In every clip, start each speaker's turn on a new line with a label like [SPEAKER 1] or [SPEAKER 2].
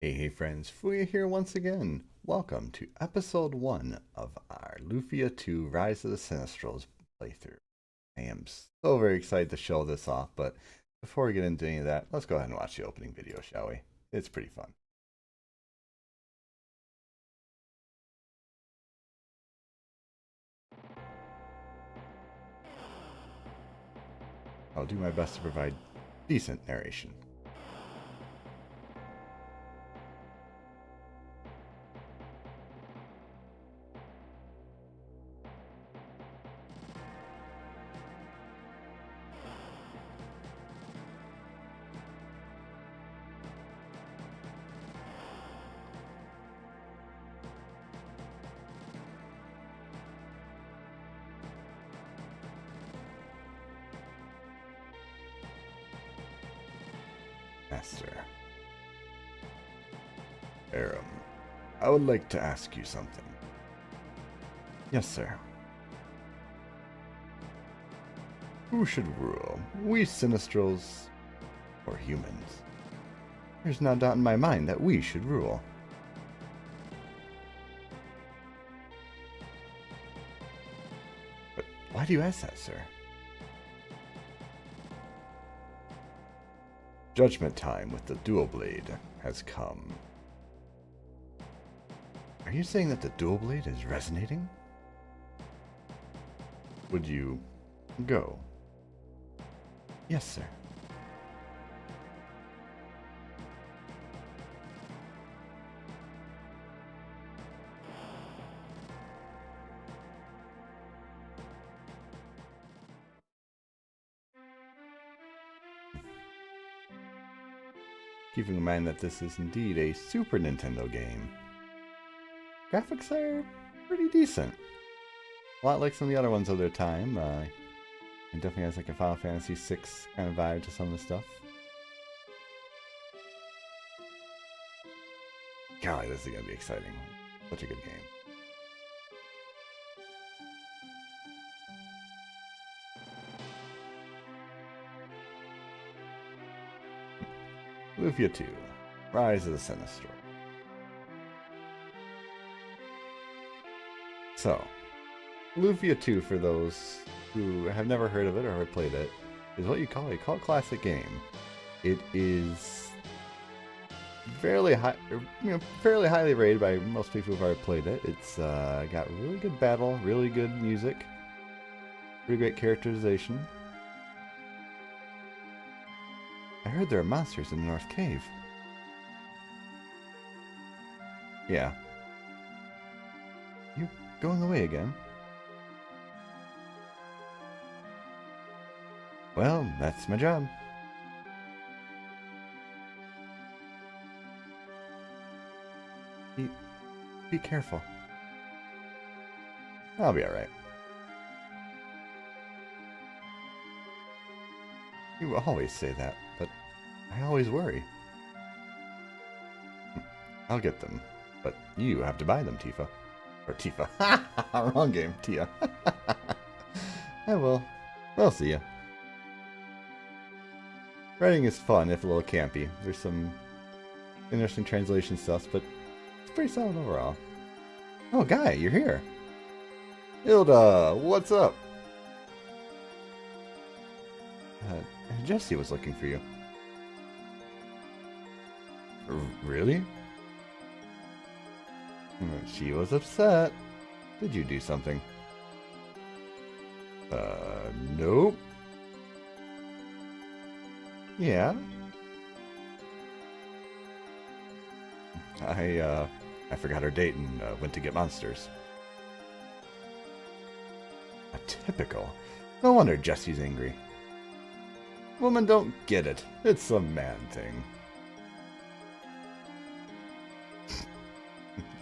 [SPEAKER 1] Hey friends, Fuuya here once again. Welcome to episode 1 of our Lufia 2 Rise of the Sinistrals playthrough. I am so very excited to show this off, but before we get into any of that, let's go ahead and watch the opening video, shall we? It's pretty fun. I'll do my best to provide decent narration. Master. Aram, I would like to ask you something. Yes, sir. Who should rule? We Sinistrals or humans? There's no doubt in my mind that we should rule. But why do you ask that, sir? Judgment time with the dual blade has come. Are you saying that the dual blade is resonating? Would you go? Yes, sir. Keeping in mind that this is indeed a Super Nintendo game. Graphics are pretty decent. A lot like some of the other ones of their time. It definitely has like a Final Fantasy VI kind of vibe to some of the stuff. Golly, this is going to be exciting. Such a good game. Lufia 2, Rise of the Sinistral. So, Lufia 2, for those who have never heard of it or have played it, is what you call a cult classic game. It is fairly highly rated by most people who've already played it. It's got really good battle, really good music, pretty great characterization. I heard there are monsters in the North Cave. Yeah. You going away again? Well, that's my job. Be careful. I'll be alright. You always say that, but I always worry. I'll get them, but you have to buy them, Tifa. Or Tifa. Wrong game, Tia. I will. We'll see ya. Writing is fun, if a little campy. There's some interesting translation stuff, but it's pretty solid overall. Oh, Guy, you're here. Hilda, what's up? Jessie was looking for you. Really? She was upset. Did you do something? Nope. Yeah? I forgot her date and went to get monsters. A typical. No wonder Jessie's angry. Women don't get it. It's a man thing.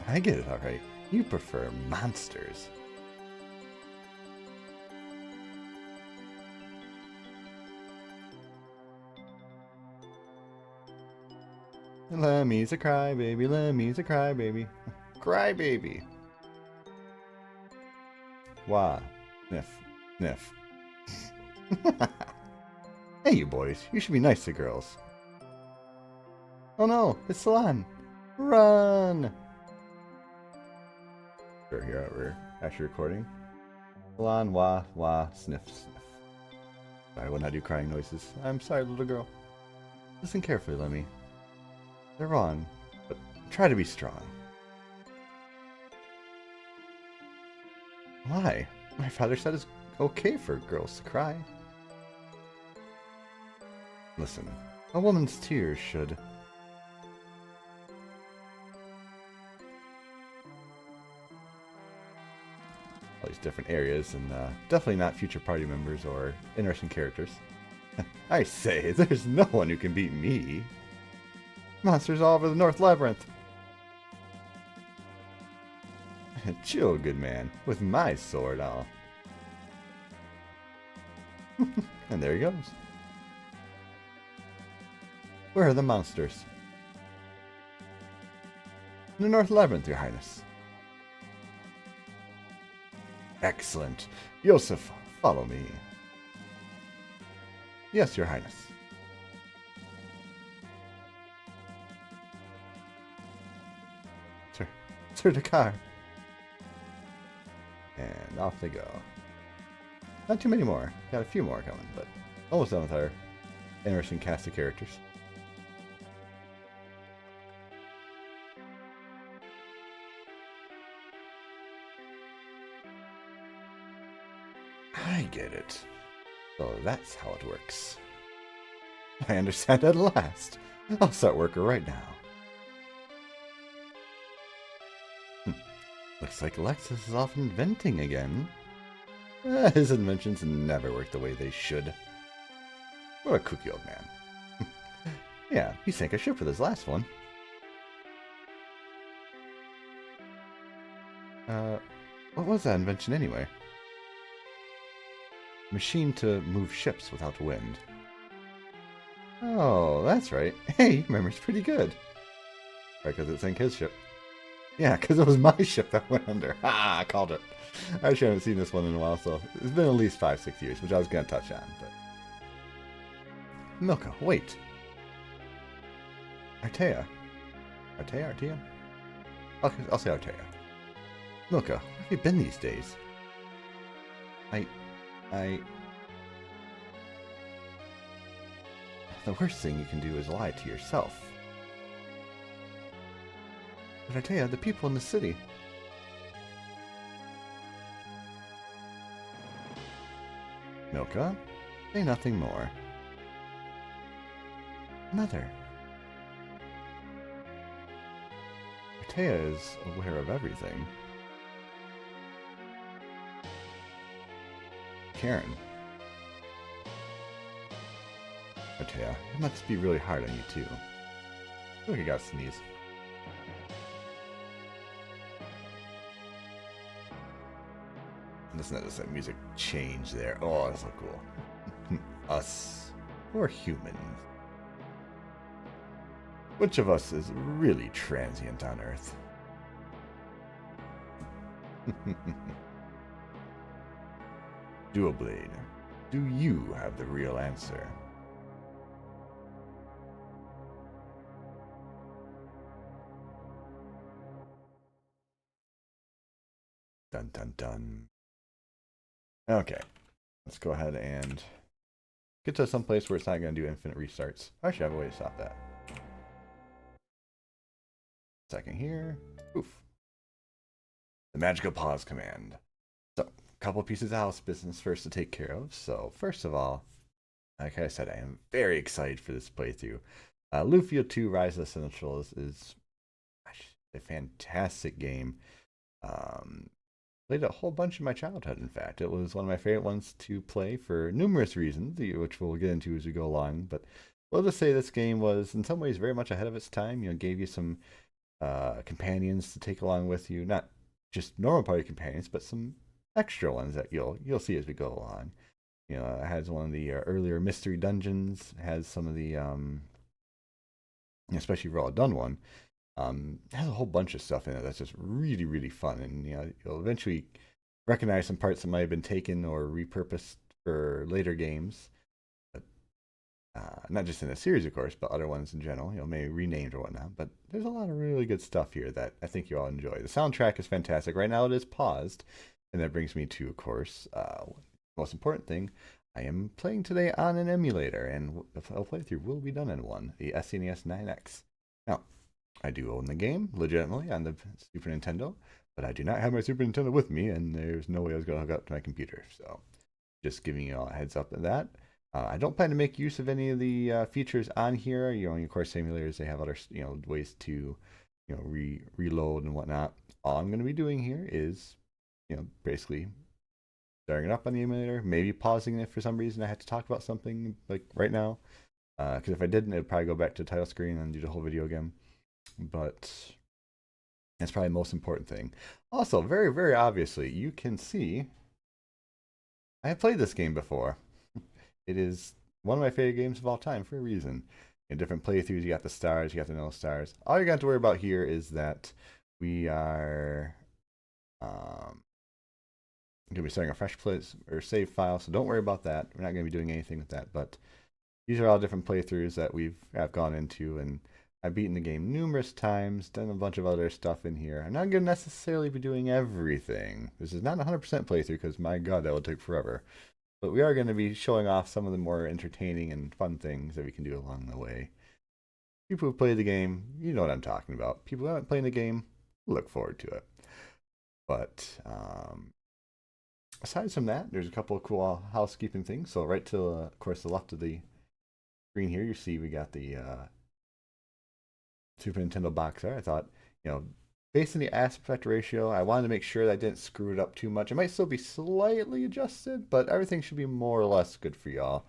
[SPEAKER 1] I get it, alright. You prefer monsters. Lemmy's a crybaby, Lemmy's a crybaby. Crybaby. Wah. Sniff. Sniff. Hey, you boys. You should be nice to girls. Oh no, it's Salon. Run! Sure, here we're actually recording. Lan, wah, wah, sniff, sniff. Sorry when I do crying noises. I'm sorry, little girl. Listen carefully, Lemmy. They're wrong, but try to be strong. Why? My father said it's okay for girls to cry. Listen, a woman's tears should... all these different areas, and definitely not future party members or interesting characters. I say, there's no one who can beat me. Monsters all over the North Labyrinth. Chill, good man. With my sword, I'll... and there he goes. Where are the monsters? In the North Labyrinth, Your Highness. Excellent. Yosef, follow me. Yes, Your Highness. Sir Dakar. And off they go. Not too many more. Got a few more coming, but almost done with our interesting cast of characters. I get it. So that's how it works. I understand at last. I'll start working right now. Looks like Alexis is off inventing again. His inventions never work the way they should. What a kooky old man. Yeah, he sank a ship with his last one. What was that invention anyway? Machine to move ships without wind. Oh, that's right. Hey, he remembers pretty good. Right, because it sank his ship. Yeah, because it was my ship that went under. Ha! I called it. I actually haven't seen this one in a while, so it's been at least 5-6 years, which I was going to touch on. But Milka, wait. Artea. Artea? I'll say Artea. Milka, where have you been these days? The worst thing you can do is lie to yourself. But Artea, the people in the city... Milka, say nothing more. Mother. Artea is aware of everything. Karen. Artea, it must be really hard on you too. I feel like I gotta sneeze. Listen to this music change there. Oh, that's so cool. Us. Or humans. Which of us is really transient on Earth? Dual Blade, do you have the real answer? Dun dun dun. Okay, let's go ahead and get to some place where it's not going to do infinite restarts. Actually, I have a way to stop that. Second here. Oof. The magical pause command. So, a couple pieces of house business first to take care of. So, first of all, like I said, I am very excited for this playthrough. Lufia 2 Rise of the Sinistrals is a fantastic game. Played a whole bunch in my childhood, in fact. It was one of my favorite ones to play for numerous reasons, which we'll get into as we go along. But we'll just say this game was, in some ways, very much ahead of its time. You know, gave you some companions to take along with you. Not just normal party companions, but some extra ones that you'll see as we go along. You know, it has one of the earlier mystery dungeons. It has some of the, especially Raw Done one. It has a whole bunch of stuff in it that's just really, really fun. And, you know, you'll eventually recognize some parts that might have been taken or repurposed for later games. But Not just in the series, of course, but other ones in general, maybe renamed or whatnot. But there's a lot of really good stuff here that I think you all enjoy. The soundtrack is fantastic. Right now it is paused, and that brings me to, of course, most important thing. I am playing today on an emulator, and a playthrough will be done in one, the SNES 9X. Now, I do own the game, legitimately, on the Super Nintendo, but I do not have my Super Nintendo with me, and there's no way I was going to hook up to my computer. So, just giving you all a heads up of that. I don't plan to make use of any of the features on here. Of course, simulators, they have other, ways to, reload and whatnot. All I'm going to be doing here is, basically starting it up on the emulator, maybe pausing it for some reason. I had to talk about something like right now. Because if I didn't, it would probably go back to the title screen and do the whole video again. But that's probably the most important thing. Also, very, very obviously, you can see I have played this game before. It is one of my favorite games of all time for a reason. In different playthroughs, you got the stars, you got the no stars. All you got to worry about here is that we are going to be starting a fresh place or save file, so don't worry about that. We're not going to be doing anything with that, but these are all different playthroughs that I've gone into, and I've beaten the game numerous times, done a bunch of other stuff in here. I'm not going to necessarily be doing everything. This is not a 100% playthrough because, my god, that would take forever. But we are going to be showing off some of the more entertaining and fun things that we can do along the way. People who play the game, you know what I'm talking about. People who haven't played the game, look forward to it. But aside from that, there's a couple of cool housekeeping things. So right to, of course, the left of the screen here, you see we got the Super Nintendo box art. I thought, based on the aspect ratio, I wanted to make sure that I didn't screw it up too much. It might still be slightly adjusted, but everything should be more or less good for y'all.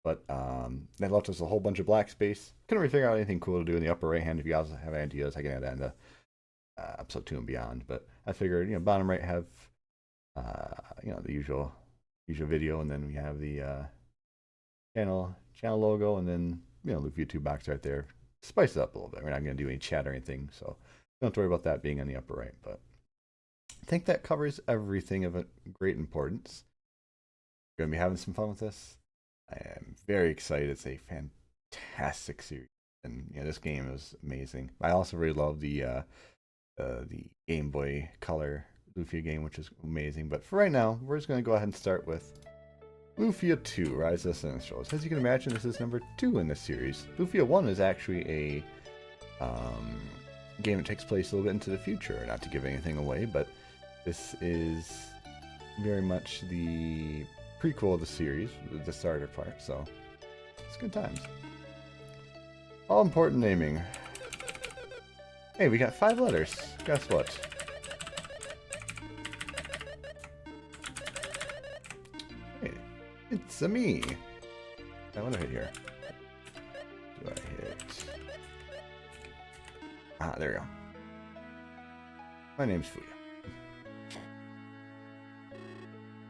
[SPEAKER 1] But that left us a whole bunch of black space. Couldn't really figure out anything cool to do in the upper right hand. If you guys have ideas, I can add that in the episode 2 and beyond. But I figured, bottom right have the usual video, and then we have the channel logo, and then Lufia 2 box right there. Spice it up a little bit. We're not going to do any chat or anything, so don't have to worry about that being on the upper right. But I think that covers everything of a great importance. We're going to be having some fun with this. I am very excited. It's a fantastic series, and this game is amazing. I also really love the Game Boy Color Lufia game, which is amazing. But for right now, we're just going to go ahead and start with Lufia 2, Rise of the Sinistrals. As you can imagine, this is number 2 in this series. Lufia 1 is actually a game that takes place a little bit into the future. Not to give anything away, but this is very much the prequel of the series, the starter part, so it's good times. All important naming. Hey, we got 5 letters. Guess what? Hey, it's a me. I want to hit here. Do I hit? Ah, there we go. My name's Fuuya.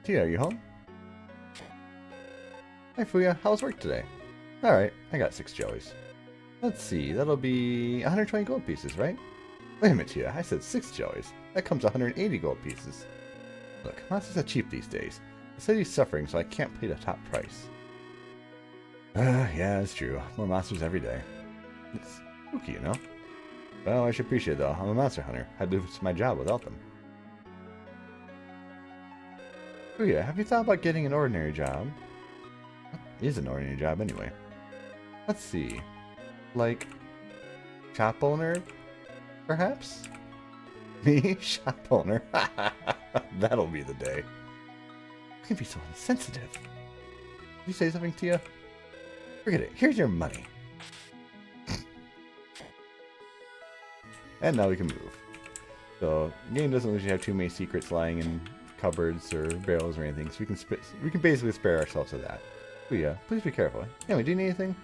[SPEAKER 1] Tia, are you home? Hi Fuuya, how's work today? Alright, I got 6 jellies. Let's see, that'll be 120 gold pieces, right? Wait a minute, Tia, I said 6 jellies. That comes 180 gold pieces. Look, monsters are cheap these days. The city's suffering, so I can't pay the top price. Yeah, it's true. More monsters every day. It's spooky, you know? Well, I should appreciate it, though. I'm a monster hunter. I'd lose my job without them. Fuuya, have you thought about getting an ordinary job? What is an ordinary job, anyway? Let's see. Like, shop owner, perhaps? Me? Shop owner? That'll be the day. You can be so insensitive. Did you say something, Tia? Forget it. Here's your money. And now we can move. So, the game doesn't usually have too many secrets lying in cupboards or barrels or anything, so we can basically spare ourselves of that. But yeah, please be careful. Anyway, do you need anything?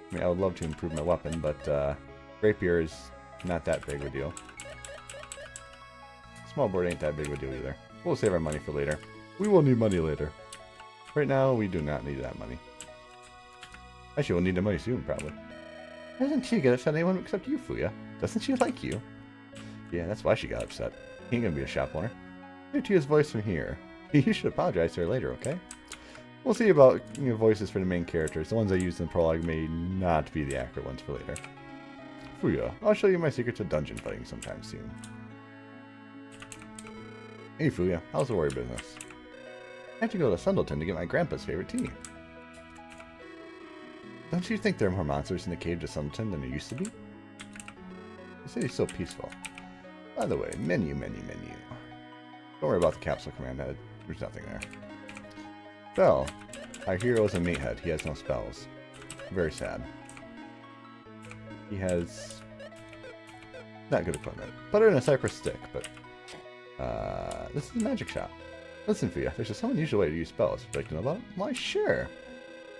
[SPEAKER 1] I mean, I would love to improve my weapon, but rapier is not that big of a deal. Small board ain't that big of a deal either. We'll save our money for later. We will need money later. Right now, we do not need that money. Actually, we'll need the money soon, probably. Why doesn't she get upset at anyone except you, Fuuya? Doesn't she like you? Yeah, that's why she got upset. He ain't gonna be a shop owner. Hear Tia's voice from here. You should apologize to her later, okay? We'll see about voices for the main characters. The ones I used in the prologue may not be the accurate ones for later. Fuuya, I'll show you my secrets of dungeon fighting sometime soon. Hey Fuuya, how's the warrior business? I have to go to Sundleton to get my grandpa's favorite tea. Don't you think there are more monsters in the cave of Sundleton than there used to be? The city's so peaceful. By the way, menu. Don't worry about the capsule command head. There's nothing there. Bell. Our hero is a matehead. He has no spells. Very sad. He has not good equipment. Put her in a cypress stick, but this is a magic shop. Listen, Fuuya, there's just some unusual way to use spells. Would you like to know about it? Why, sure.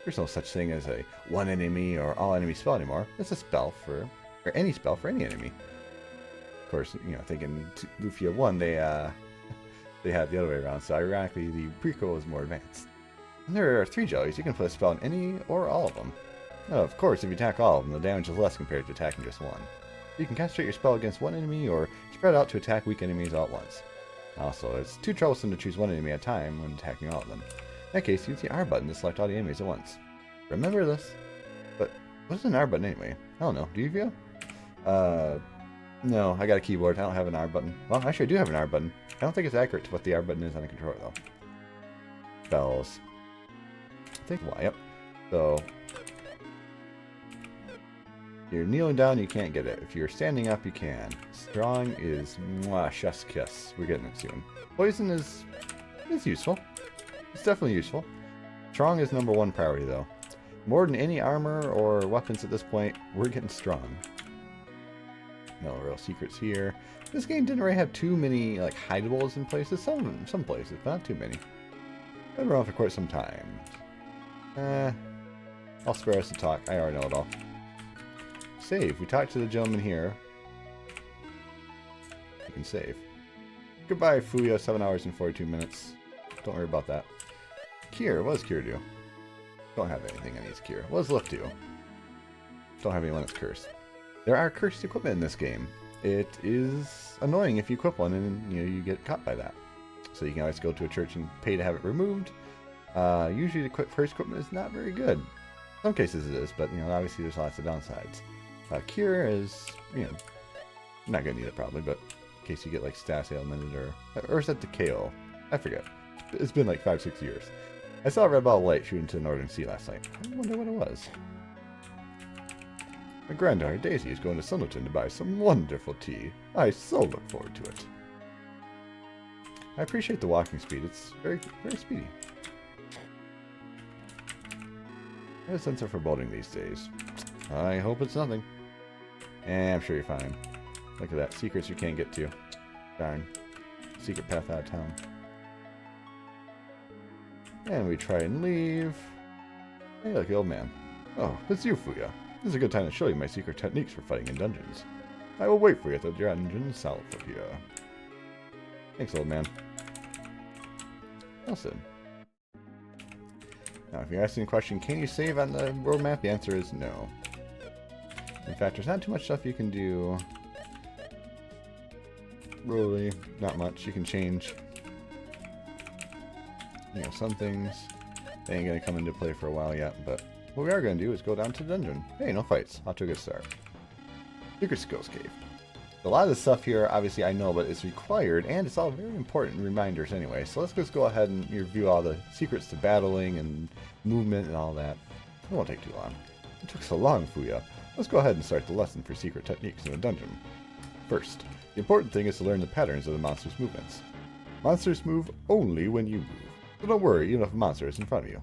[SPEAKER 1] There's no such thing as a one enemy or all enemy spell anymore. It's a spell for, or any spell for any enemy. Of course, thinking Lufia 1, they had the other way around, so ironically the prequel was more advanced. And there are 3 jellies. You can put a spell on any or all of them. Now, of course, if you attack all of them, the damage is less compared to attacking just one. You can concentrate your spell against one enemy or spread out to attack weak enemies all at once. Also, it's too troublesome to choose one enemy at a time when attacking all of them. In that case, use the R button to select all the enemies at once. Remember this. But what's an R button anyway? I don't know. Do you, Via? No, I got a keyboard. I don't have an R button. Well, actually I do have an R button. I don't think it's accurate to what the R button is on the controller though. Spells. I think Y, yep. So if you're kneeling down, you can't get it. If you're standing up, you can. Strong is mwah, chef's kiss. We're getting it soon. Poison is useful. It's definitely useful. Strong is #1 priority though. More than any armor or weapons at this point, we're getting strong. No real secrets here. This game didn't really have too many like hideables in places. Some places, but not too many. Been around for quite some time. I'll spare us to talk. I already know it all. Save. We talked to the gentleman here. You can save. Goodbye, Fuuya. 7 hours and 42 minutes. Don't worry about that. Cure. What does Cure do? Don't have anything that needs Cure. What does Lift do? Don't have anyone that's cursed. There are cursed equipment in this game. It is annoying if you equip one and you get caught by that. So you can always go to a church and pay to have it removed. Usually the cursed equipment is not very good. In some cases it is, but obviously there's lots of downsides. Cure is, not gonna need it probably, but in case you get like status ailmented or is that the KO? I forget. It's been like 5-6 years. I saw a red ball of light shoot into the northern sea last night. I wonder what it was. My granddaughter Daisy is going to Sundleton to buy some wonderful tea. I so look forward to it. I appreciate the walking speed. It's very, very speedy. I have a sense of foreboding these days. I hope it's nothing. I'm sure you're fine. Look at that. Secrets you can't get to. Darn. Secret path out of town. And we try and leave. Hey, look, the old man. Oh, it's you, Fuuya. This is a good time to show you my secret techniques for fighting in dungeons. I will wait for you at the dungeon south of here. Thanks, old man. Listen. Now, if you're asking the question, can you save on the world map? The answer is no. In fact, there's not too much stuff you can do. Really, not much. You can change, some things. They ain't gonna come into play for a while yet, but what we are gonna do is go down to the dungeon. Hey, no fights. Off to a good start. Secret Skills Cave. A lot of this stuff here, obviously, I know, but it's required, and it's all very important reminders anyway. So let's just go ahead and review all the secrets to battling and movement and all that. It won't take too long. It took so long, Fuuya. Let's go ahead and start the lesson for secret techniques in a dungeon. First, the important thing is to learn the patterns of the monster's movements. Monsters move only when you move. So don't worry, even if a monster is in front of you.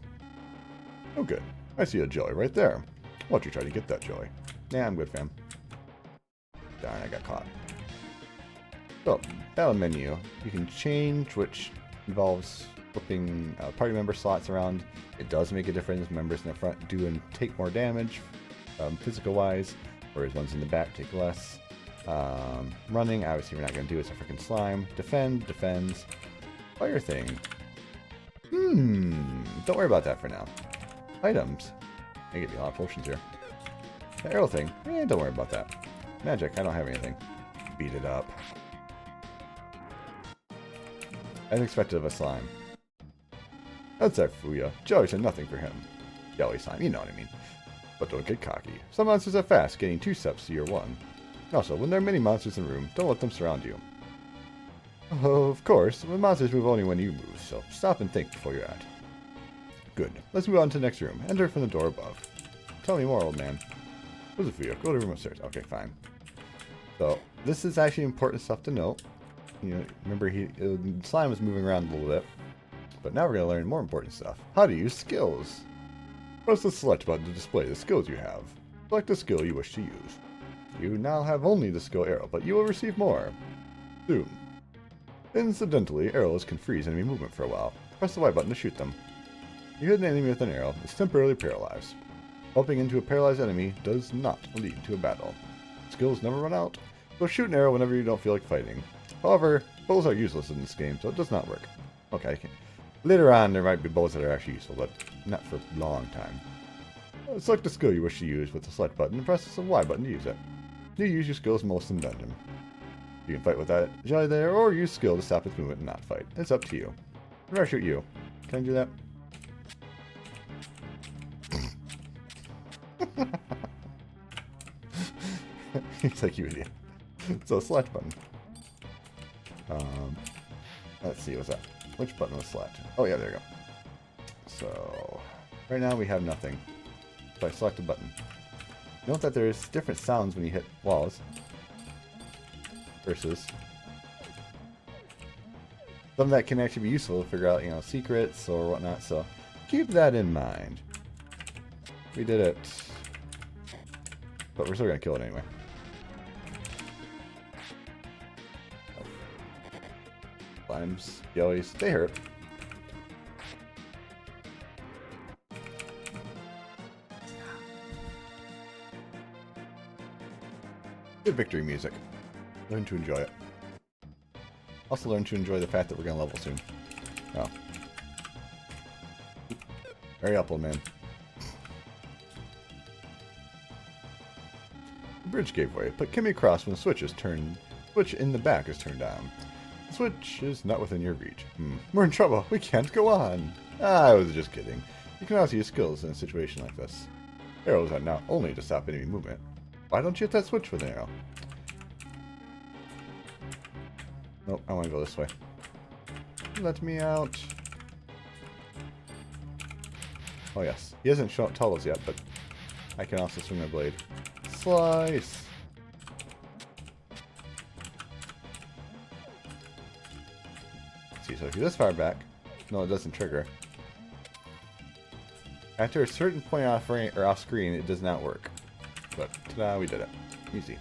[SPEAKER 1] Oh good. I see a jelly right there. Why don't you try to get that jelly? Nah, I'm good, fam. Darn, I got caught. So, battle menu. You can change, which involves flipping party member slots around. It does make a difference. Members in the front do and take more damage, physical-wise, whereas ones in the back take less. Running, obviously we're not going to do it. It's a freaking slime. Defend, defends. Fire thing. Don't worry about that for now. Items. I give you a lot of potions here. The arrow thing. Don't worry about that. Magic, I don't have anything. Beat it up. As expected of a slime. That's our Fuuya. Jelly's are nothing for him. Jelly time, you know what I mean. But don't get cocky. Some monsters are fast, getting 2 steps to your 1. Also, when there are many monsters in the room, don't let them surround you. Of course, when monsters move only when you move, so stop and think before you act. Good. Let's move on to the next room. Enter from the door above. Tell me more, old man. What's it for you? Go to the room upstairs. Okay, fine. So, this is actually important stuff to note. You know, remember, slime was moving around a little bit. But now we're going to learn more important stuff. How to use skills. Press the select button to display the skills you have. Select the skill you wish to use. You now have only the skill arrow, but you will receive more. Soon. Incidentally, arrows can freeze enemy movement for a while. Press the Y button to shoot them. You hit an enemy with an arrow, it's temporarily paralyzed. Bumping into a paralyzed enemy does not lead to a battle. Skills never run out, so shoot an arrow whenever you don't feel like fighting. However, bows are useless in this game, so it does not work. Okay, later on there might be bows that are actually useful, but not for a long time. Select the skill you wish to use with the select button and press the Y button to use it. You use your skills most in dungeon. You can fight with that jelly there, or use skill to stop its movement and not fight. It's up to you. Where do I shoot you? Can I do that? He's like, you idiot. So, select button. Let's see, what's that? Which button was select? Oh yeah, there you go. So, right now we have nothing. So I select a button. Note that there's different sounds when you hit walls. Versus some that can actually be useful to figure out, you know, secrets or whatnot, so keep that in mind. We did it. But we're still gonna kill it anyway. Slimes, jellies, they hurt. Good victory music. Learn to enjoy it. Also learn to enjoy the fact that we're gonna level soon. Oh. Hurry up, old man. The bridge gave way, but can be crossed when the switch in the back is turned on. The switch is not within your reach. We're in trouble. We can't go on. I was just kidding. You can also use skills in a situation like this. Arrows are not only to stop enemy movement. Why don't you hit that switch with an arrow? Nope, I want to go this way. Let me out. Oh yes, he hasn't told us yet, but I can also swing my blade. Slice! Let's see, so if you're this far back, no, it doesn't trigger. After a certain point off screen, it does not work. But, ta-da, we did it. Easy.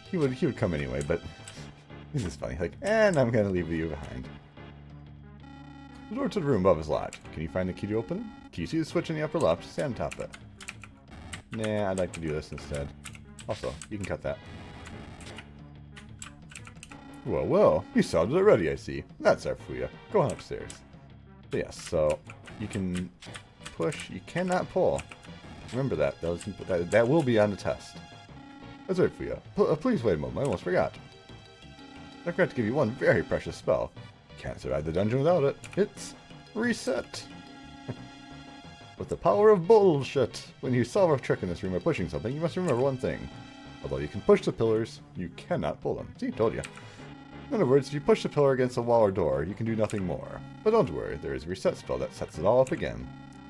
[SPEAKER 1] He would come anyway, but this is funny. Like, and I'm gonna leave you behind. The door to the room above is locked. Can you find the key to open it? Can you see the switch in the upper left? Stand on top of it. Nah, I'd like to do this instead. Also, you can cut that. Well, well, you solved it already, I see. That's our Fuuya. Go on upstairs. But yes, so you can push. You cannot pull. Remember that. That will be on the test. That's right, Fuuya. Please wait a moment. I almost forgot. I forgot to give you one very precious spell. Can't survive the dungeon without it. It's reset. With the power of bullshit. When you solve a trick in this room by pushing something, you must remember one thing. Although you can push the pillars, you cannot pull them. See, told you. In other words, if you push the pillar against a wall or door, you can do nothing more. But don't worry, there is a reset spell that sets it all up again.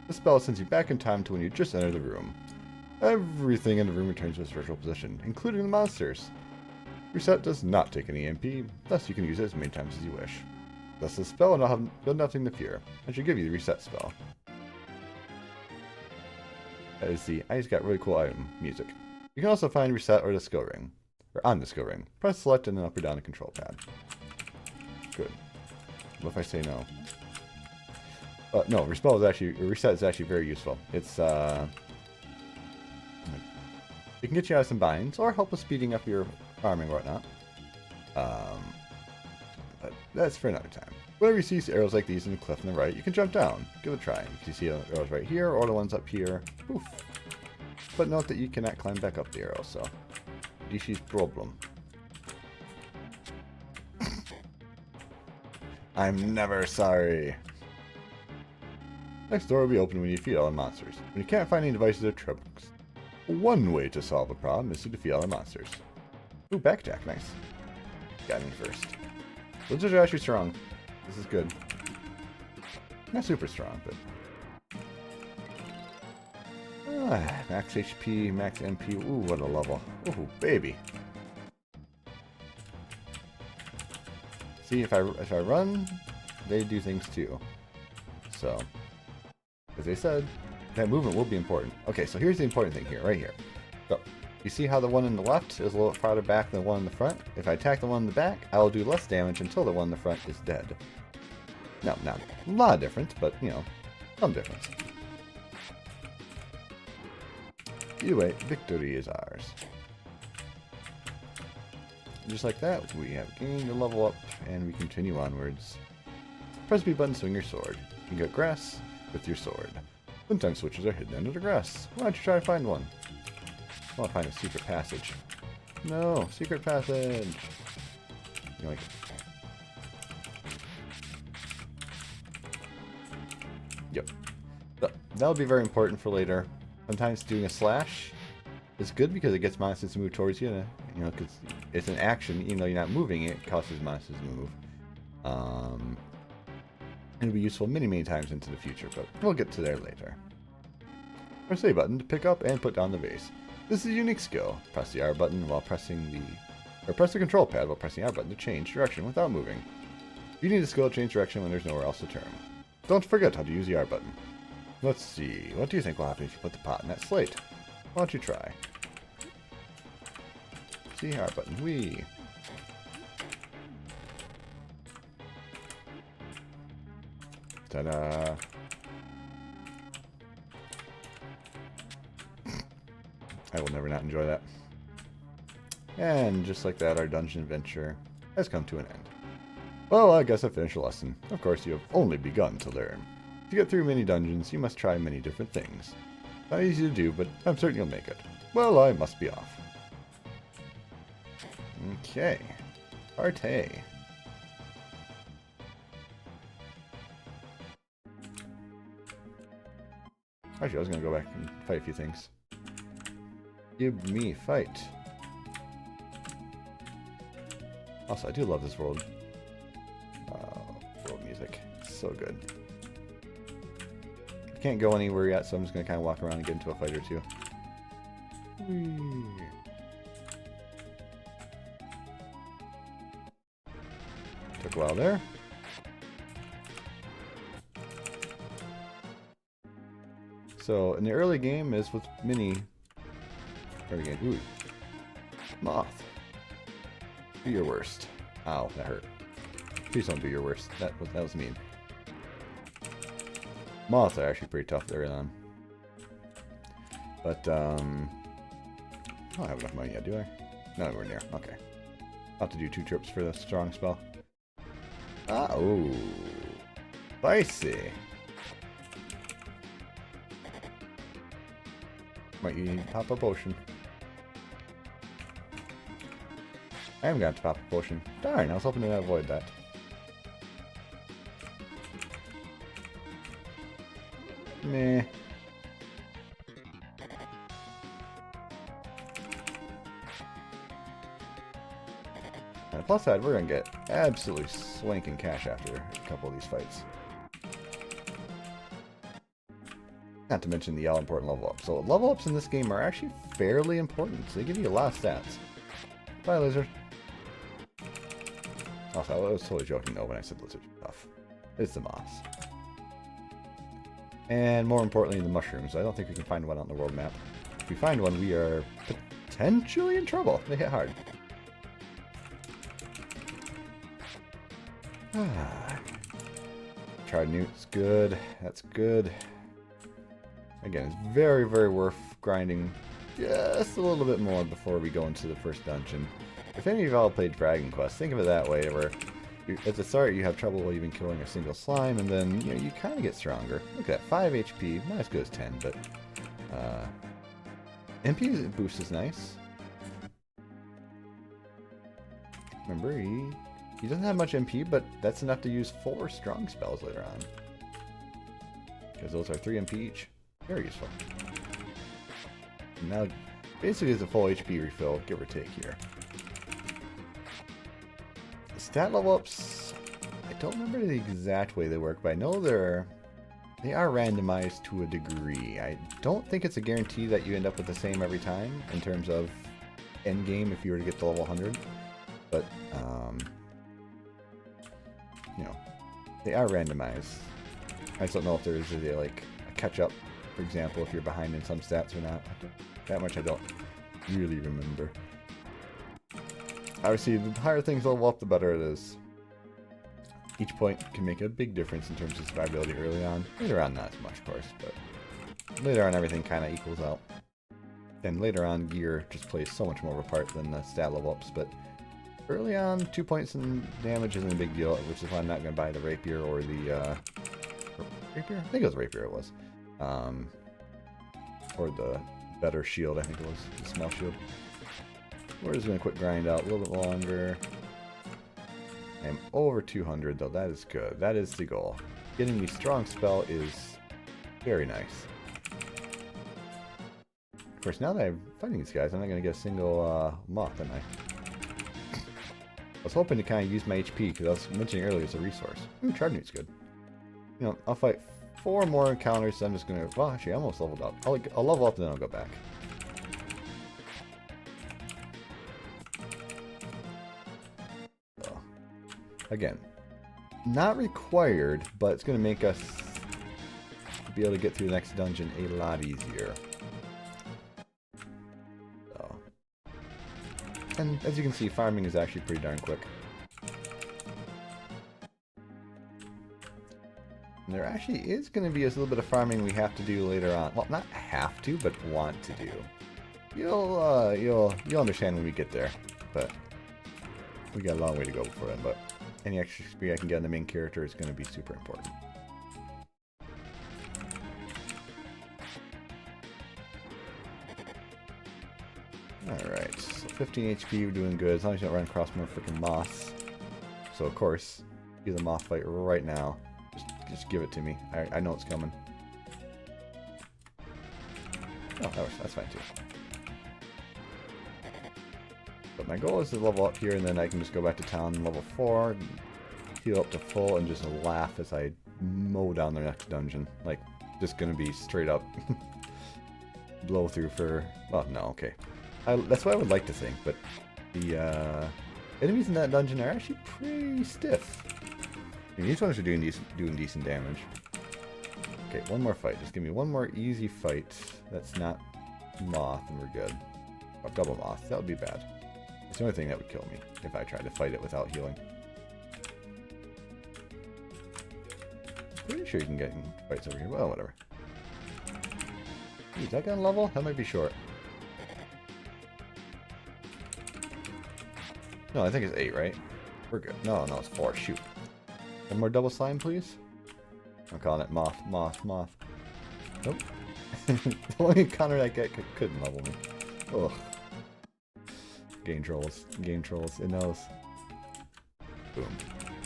[SPEAKER 1] This spell sends you back in time to when you just entered the room. Everything in the room returns to its original position, including the monsters. Reset does not take any MP, thus you can use it as many times as you wish. Thus the spell will have nothing to fear. I should give you the reset spell. That is the I just got really cool item music. You can also find reset or the skill ring. Or on the skill ring. Press select and then up or down the control pad. Good. What if I say no? No, reset is actually very useful. It's it can get you out of some binds, or help with speeding up your farming or whatnot. But that's for another time. Whenever you see arrows like these in the cliff on the right, you can jump down. Give it a try. You can see arrows right here, or the ones up here. Poof. But note that you cannot climb back up the arrow, so Dishi's problem. I'm never sorry. Next door will be open when you defeat all the monsters. When you can't find any devices or trunks, one way to solve a problem is to defeat all the monsters. Ooh, backjack, nice. Got me first. Lizards are actually strong. This is good. Not super strong, but... max HP, max MP. Ooh, what a level. Ooh, baby. See, if I run, they do things too. So, as they said, that movement will be important. Okay, so here's the important thing here, right here. So, you see how the one in the left is a little farther back than the one in the front? If I attack the one in the back, I will do less damage until the one in the front is dead. No, not a lot of difference, but, you know, some difference. Either way, victory is ours. Just like that, we have gained a level up, and we continue onwards. Press B button, swing your sword. You can get grass with your sword. Sometimes switches are hidden under the grass. Why don't you try to find one? I want to find a secret passage. No, secret passage! Yoink. Yep. So, that'll be very important for later. Sometimes doing a slash is good because it gets monsters to move towards you. You know, because it's an action, even though you're not moving, it causes monsters to move. It'll be useful many, many times into the future, but we'll get to there later. Press A button to pick up and put down the vase. This is a unique skill. Press the R button while pressing the... or press the control pad while pressing R button to change direction without moving. You need a skill to change direction when there's nowhere else to turn. Don't forget how to use the R button. Let's see, what do you think will happen if you put the pot in that slate? Why don't you try? See, R button, whee! Ta-da! I will never not enjoy that. And just like that, our dungeon adventure has come to an end. Well, I guess I finished the lesson. Of course, you have only begun to learn. To get through many dungeons, you must try many different things. Not easy to do, but I'm certain you'll make it. Well, I must be off. Okay. Partay. Actually, I was going to go back and fight a few things. Give me fight. Also, I do love this world. World music. So good. I can't go anywhere yet, so I'm just going to kind of walk around and get into a fight or two. Whee. Took a while there. So, in the early game, as with many... Early game. Ooh. Moth. Do your worst. Ow, that hurt. Please don't do your worst. That was mean. Moths are actually pretty tough early on. But, I don't have enough money yet, do I? No, we're near. Okay. I'll have to do 2 trips for the strong spell. Ah, ooh. Spicy. Might you need to pop a potion. I am going to pop a potion. Darn, I was hoping to avoid that. Meh. On the plus side, we're going to get absolutely swanking cash after a couple of these fights. Not to mention the all-important level up. So level ups in this game are actually fairly important. So they give you a lot of stats. Bye, lizard. Also, I was totally joking though when I said lizards are tough. It's the moss. And more importantly, the mushrooms. I don't think we can find one on the world map. If we find one, we are potentially in trouble. They hit hard. Tried newt's good. That's good. Again, it's very, very worth grinding just a little bit more before we go into the first dungeon. If any of y'all played Dragon Quest, think of it that way, where at the start you have trouble even killing a single slime, and then you kind of get stronger. Look at that, 5 HP, not as good as 10, but MP boost is nice. Remember, He doesn't have much MP, but that's enough to use 4 strong spells later on. Because those are 3 MP each. Very useful. And now, basically it's a full HP refill, give or take here. The stat level ups, I don't remember the exact way they work, but I know they are randomized to a degree. I don't think it's a guarantee that you end up with the same every time in terms of end game if you were to get to level 100. But, you know, they are randomized. I just don't know if there's a catch-up, for example, if you're behind in some stats or not. That much I don't really remember. Obviously, the higher things level up, the better it is. Each point can make a big difference in terms of survivability early on. Later on, not as much, of course, but later on, everything kind of equals out. And later on, gear just plays so much more of a part than the stat level ups, but early on, 2 points in damage isn't a big deal, which is why I'm not going to buy the rapier or the, rapier? I think it was rapier it was. Or the better shield, I think it was. The small shield. We're just going to quick grind out a little bit longer. I'm over 200 though, that is good. That is the goal. Getting the strong spell is very nice. Of course, now that I'm fighting these guys, I'm not going to get a single moth, am I? I was hoping to kind of use my HP, because I was mentioning earlier it's a resource. Charge meat's good. You know, I'll fight 4 more encounters, so I'm just going to... Well, actually, I almost leveled up. I'll level up and then I'll go back. So, again, not required, but it's going to make us be able to get through the next dungeon a lot easier. So. And as you can see, farming is actually pretty darn quick. And there actually is going to be a little bit of farming we have to do later on. Well, not have to, but want to do. You'll understand when we get there. But we got a long way to go before then. But any extra XP I can get on the main character is going to be super important. Alright, so 15 HP, we're doing good, as long as you don't run across more freaking moths. So of course, do the moth fight right now. Just give it to me. I know it's coming. Oh, that's fine too. But my goal is to level up here, and then I can just go back to town level 4, heal up to full, and just laugh as I mow down the next dungeon. Like, just gonna be straight up blow through for... Well, no, okay. That's what I would like to think, but the enemies in that dungeon are actually pretty stiff. I mean, these ones are doing decent damage. Okay, one more fight. Just give me one more easy fight that's not moth, and we're good. Oh, double moth. That would be bad. It's the only thing that would kill me if I tried to fight it without healing. Pretty sure you can get in fights over here. Well, whatever. Is that gun level? That might be short. No, I think it's 8, right? We're good. No, it's 4. Shoot. One more double slime, please. I'm calling it moth. Nope. The only encounter I get couldn't level me. Ugh. Game trolls. It knows. Boom.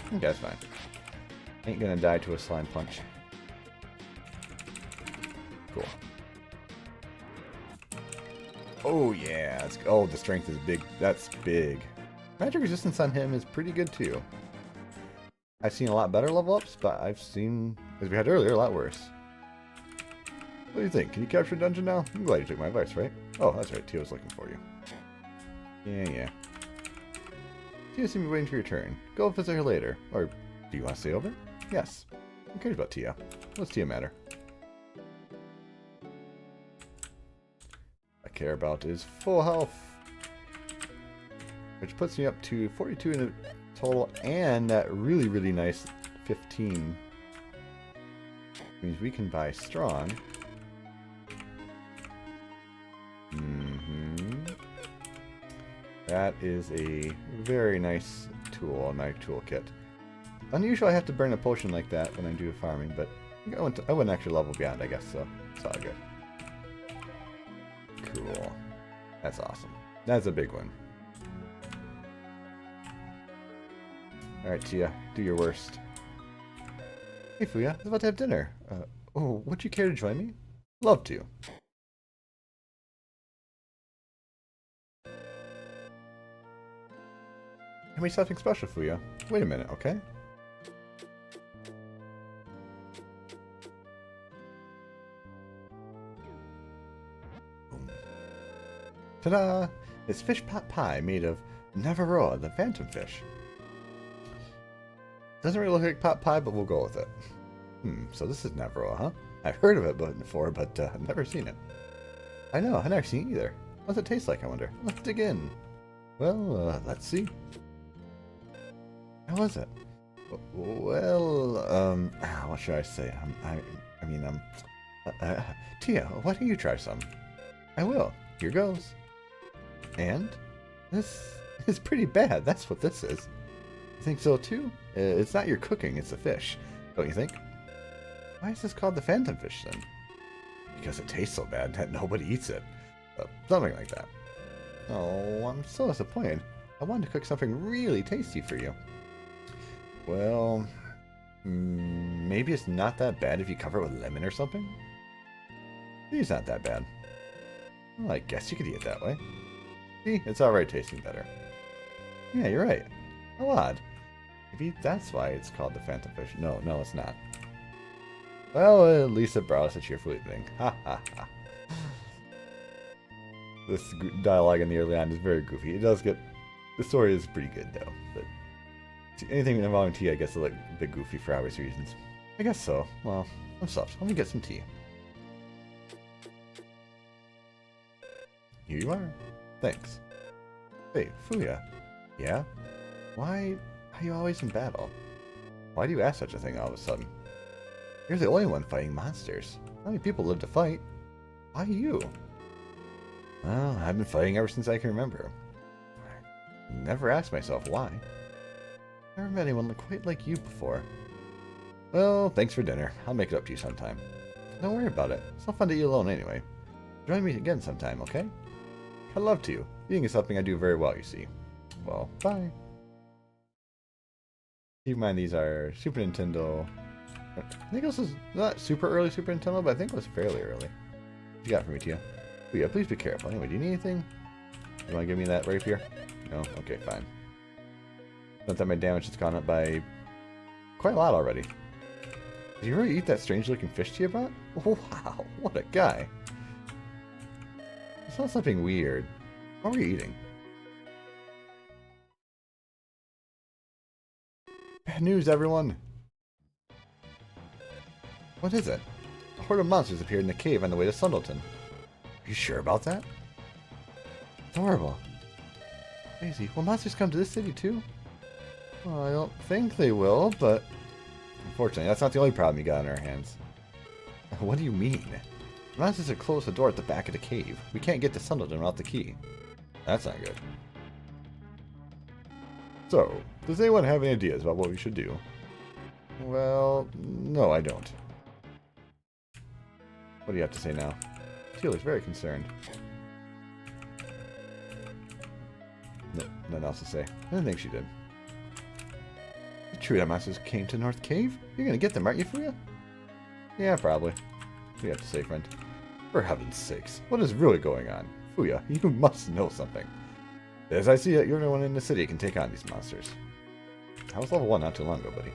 [SPEAKER 1] Okay, that's fine. Ain't gonna die to a slime punch. Cool. Oh yeah. Oh, the strength is big. That's big. Magic resistance on him is pretty good too. I've seen a lot better level ups, but I've seen, as we had earlier, a lot worse. What do you think? Can you capture a dungeon now? I'm glad you took my advice, right? Oh, that's right. Tio's looking for you. Yeah. Tio seems to be waiting for your turn. Go visit her later. Or, do you want to stay over? Yes. Who cares about Tio? What's Tio matter? I care about is full health. Which puts me up to 42 in a total, and that really, really nice 15. Means we can buy strong. That is a very nice tool on my toolkit. Unusual I have to burn a potion like that when I do farming, but I wouldn't actually level beyond, I guess, so it's all good. Cool. That's awesome. That's a big one. Alright, Tia, do your worst. Hey, Fuuya, I was about to have dinner. Oh, would you care to join me? Love to. Have me something special, Fuuya. Wait a minute, okay? Ta-da! It's fish pot pie made of Navarroa, the phantom fish. Doesn't really look like pot pie, but we'll go with it. So this is Navarroa, huh? I've heard of it before, but I've never seen it. I know, I've never seen it either. What does it taste like, I wonder? Let's dig in. Well, let's see. How is it? Well, what should I say? Tia, why don't you try some? I will. Here goes. And? This is pretty bad, that's what this is. You think so too? It's not your cooking, it's the fish. Don't you think? Why is this called the phantom fish then? Because it tastes so bad that nobody eats it. Something like that. Oh, I'm so disappointed. I wanted to cook something really tasty for you. Well, maybe it's not that bad if you cover it with lemon or something? It's not that bad. Well, I guess you could eat it that way. See, it's already tasting better. Yeah, you're right. How odd. Maybe that's why it's called the phantom fish. No, it's not. Well, at least it brought us a cheerful evening. Ha ha ha. This dialogue in the early on is very goofy. It does get... The story is pretty good, though. But anything involving tea, I guess, is a bit goofy for obvious reasons. I guess so. Well, I'm stuffed. Let me get some tea. Here you are. Thanks. Hey, Fuuya. Yeah? Why are you always in battle? Why do you ask such a thing all of a sudden? You're the only one fighting monsters. How many people live to fight? Why you? Well, I've been fighting ever since I can remember. I never asked myself why. Never met anyone quite like you before. Well, thanks for dinner. I'll make it up to you sometime. Don't worry about it. It's not fun to eat alone anyway. Join me again sometime, okay? I'd love to. Eating is something I do very well, you see. Well, bye. Keep in mind these are Super Nintendo. I think this is not super early Super Nintendo, but I think it was fairly early. What you got for me, Tia? Oh yeah, please be careful. Anyway, do you need anything? You want to give me that rapier? No? Okay, fine. Not that my damage has gone up by quite a lot already. Did you really eat that strange-looking fish Tia brought? Wow, what a guy. I saw something weird. What were you eating? Bad news, everyone! What is it? A horde of monsters appeared in the cave on the way to Sundleton. Are you sure about that? It's horrible. Crazy. Will monsters come to this city too? Well, I don't think they will, but... Unfortunately, that's not the only problem you got on our hands. What do you mean? The monsters have closed the door at the back of the cave. We can't get to Sundleton without the key. That's not good. So, does anyone have any ideas about what we should do? Well, no, I don't. What do you have to say now? Teal is very concerned. Nothing else to say. I didn't think she did. Is it true that monsters came to North Cave? You're gonna get them, aren't you, Fuuya? Yeah, probably. What do you have to say, friend? For heaven's sakes, what is really going on? Fuuya, you must know something. As I see it, you're the only one in the city who can take on these monsters. I was level 1 not too long ago, buddy.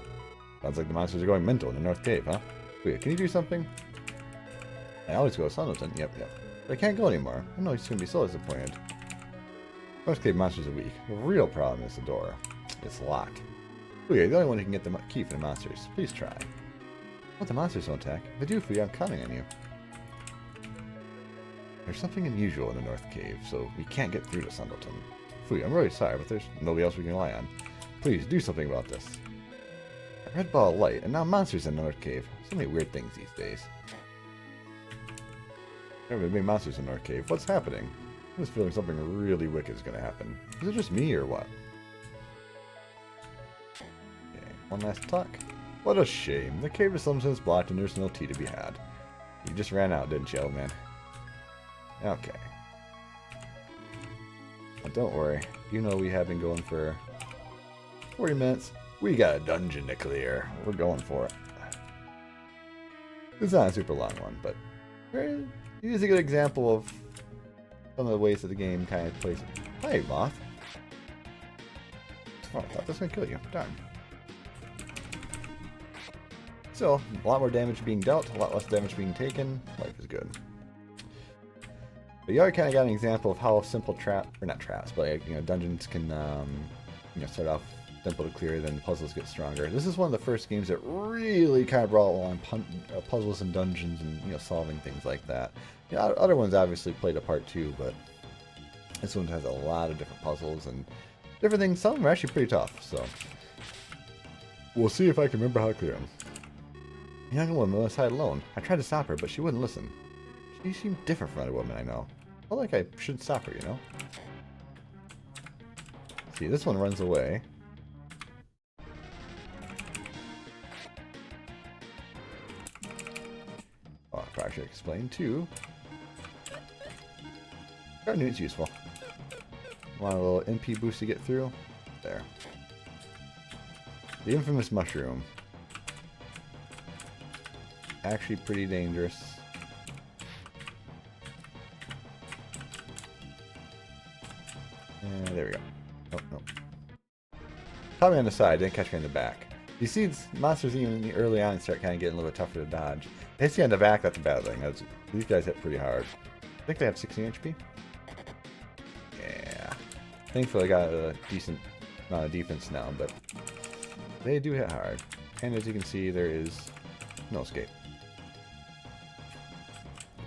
[SPEAKER 1] Sounds like the monsters are going mental in the North Cave, huh? Fuuya, can you do something? I always go to Sundleton, yep. But I can't go anymore. I know he's gonna be so disappointed. North Cave monsters are weak. The real problem is the door. It's locked. Fuuya, you're the only one who can get the key for the monsters. Please try. Well, the monsters don't attack. If they do, Fuuya, I'm counting on you. There's something unusual in the North Cave, so we can't get through to Sundleton. Fuuya, I'm really sorry, but there's nobody else we can rely on. Please, do something about this. A red ball of light, and now monsters in the North Cave. So many weird things these days. There have been monsters in North Cave. What's happening? I was feeling something really wicked is going to happen. Is it just me, or what? Okay, one last talk. What a shame. The cave is sometimes blocked and there's no tea to be had. You just ran out, didn't you, old man? Okay. Well, don't worry. You know we have been going for 40 minutes. We got a dungeon to clear. We're going for it. It's not a super long one, but it is a good example of some of the ways that the game kind of plays it. Hi, Moth. Oh, I thought this was going to kill you. Darn. Still, a lot more damage being dealt, a lot less damage being taken. Life is good. But you already kind of got an example of how simple not traps, but like, you know, dungeons can start off simple to clear, then puzzles get stronger. This is one of the first games that really kind of brought along puzzles and dungeons and solving things like that. Other ones obviously played a part too, but this one has a lot of different puzzles and different things. Some of them are actually pretty tough, so we'll see if I can remember how to clear them. Young woman on the side alone. I tried to stop her, but she wouldn't listen. She seemed different from other women I know. I felt like I should stop her, you know? See, this one runs away. Oh, I probably should explain too. I knew it's useful. Want a little MP boost to get through? There. The infamous mushroom. Actually pretty dangerous. And there we go. Nope, nope. Caught me on the side, didn't catch me on the back. You see monsters even early on start kind of getting a little bit tougher to dodge. They hit you on the back, that's a bad thing. These guys hit pretty hard. I think they have 16 HP. Yeah. Thankfully I got a decent amount of defense now, but they do hit hard. And as you can see, there is no escape.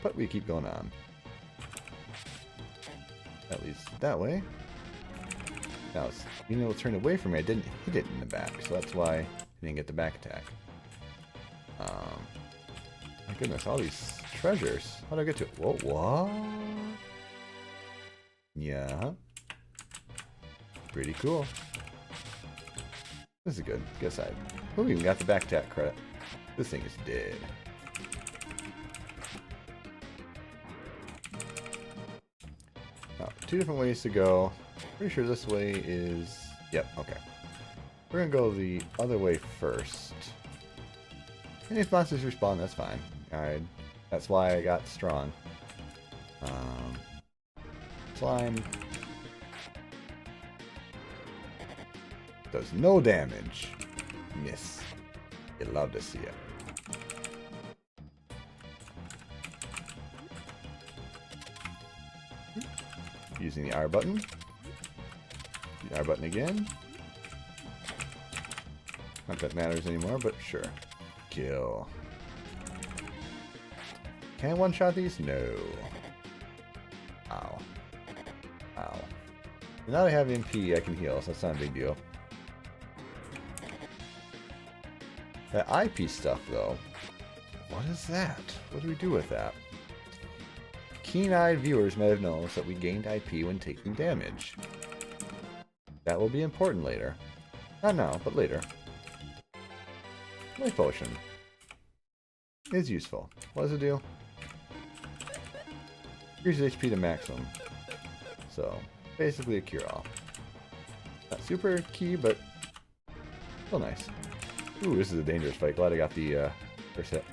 [SPEAKER 1] But we keep going on. At least that way. Now, being able to turn away from me, I didn't hit it in the back, so that's why I didn't get the back attack. My goodness, all these treasures. How do I get to it? Whoa, what? Yeah. Pretty cool. This is good. Good side. Oh, we even got the back attack credit. This thing is dead. Now, two different ways to go. Pretty sure this way is... Yep, okay. We're gonna go the other way first. And if monsters respawn, that's fine. Alright. That's why I got strong. Slime. Does no damage. Miss. You'd love to see it. Using the R button. The R button again. Not that matters anymore, but sure. Kill. Can I one-shot these? No. Ow. Ow. Now I have MP, I can heal, so that's not a big deal. That IP stuff, though. What is that? What do we do with that? Keen-eyed viewers may have noticed that we gained IP when taking damage. That will be important later. Not now, but later. Life potion is useful. What does it do? Increases HP to maximum. So, basically a cure-all. Not super key, but still nice. Ooh, this is a dangerous fight. Glad I got the first hit.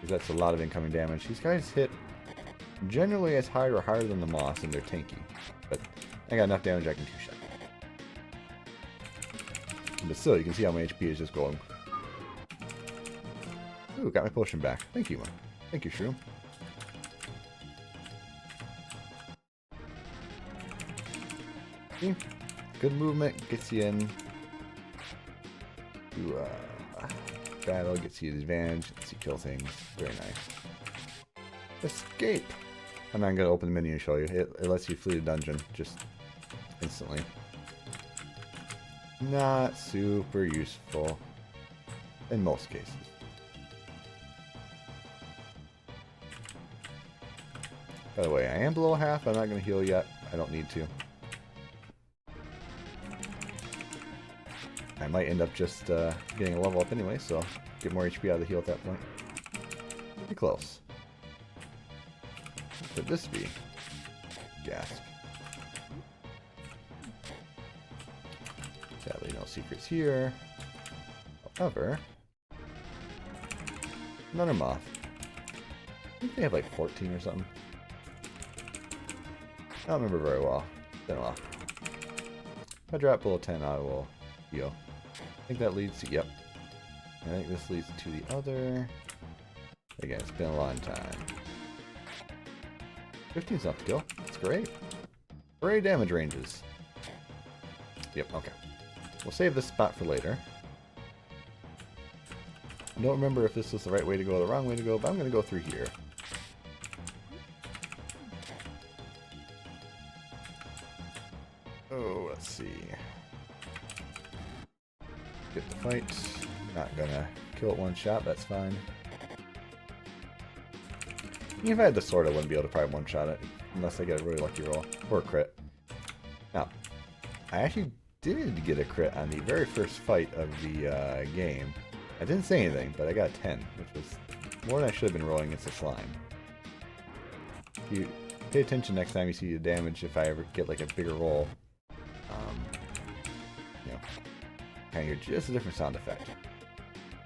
[SPEAKER 1] Because that's a lot of incoming damage. These guys hit generally as hard or harder than the moss, and they're tanky. But I got enough damage I can two-shot. But still, you can see how my HP is just going. Ooh, got my potion back. Thank you, man. Thank you, Shroom. See? Good movement gets you in. To, battle gets you the advantage. Lets you kill things. Very nice. Escape! I'm not going to open the menu and show you. It lets you flee the dungeon just instantly. Not super useful in most cases. By the way, I am below half. I'm not going to heal yet. I don't need to. I might end up just getting a level up anyway, so get more HP out of the heal at that point. Pretty close. What could this be? Gasp. Sadly, no secrets here. However, another moth. I think they have like 14 or something. I don't remember very well. It's been a while. If I drop below 10, I will heal. I think that leads to, yep. I think this leads to the other. Again, it's been a long time. 15's enough to kill. That's great. Great damage ranges. Yep, okay. We'll save this spot for later. I don't remember if this was the right way to go or the wrong way to go, but I'm going to go through here. Oh, let's see. Get the fight. Not gonna kill it one shot, that's fine. If I had the sword, I wouldn't be able to probably one-shot it, unless I get a really lucky roll. Or a crit. Now, I actually did get a crit on the very first fight of the game. I didn't say anything, but I got a 10, which was more than I should have been rolling against the slime. You pay attention next time you see the damage if I ever get like a bigger roll. You know, kind of hear just a different sound effect.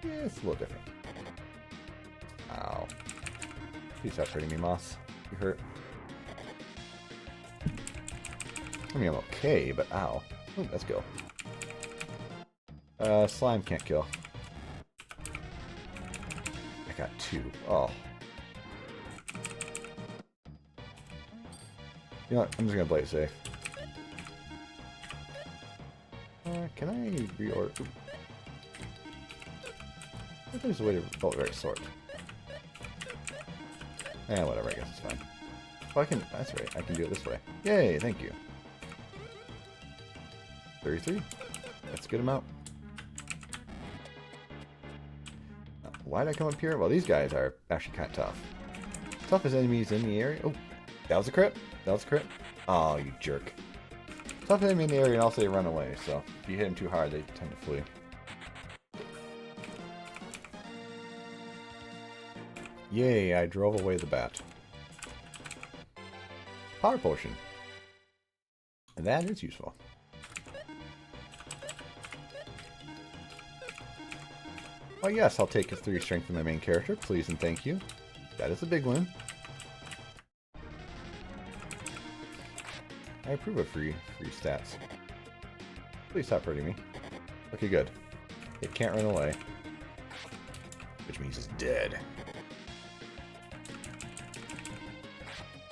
[SPEAKER 1] Yeah, it's a little different. Ow. Please stop hurting me, Moss. You hurt. I mean, I'm okay, but ow. Ooh, let's go. Slime can't kill. I got 2. Oh. You know what? I'm just gonna play it safe. Can I reorder? Ooh. I think there's a way to bolt very sort. Yeah, whatever, I guess it's fine. Oh, I can, that's right, I can do it this way. Yay, thank you. 33. That's a good amount. Why'd I come up here? Well, these guys are actually kind of tough. Toughest enemies in the area. Oh, that was a crit. That was a crit. Oh, you jerk. Tough enemy in the area and also they run away, so if you hit them too hard, they tend to flee. Yay, I drove away the bat. Power potion. And that is useful. Oh yes, I'll take a 3 strength from my main character, please and thank you. That is a big win. I approve of free stats. Please stop hurting me. Okay, good. It can't run away. Which means it's dead.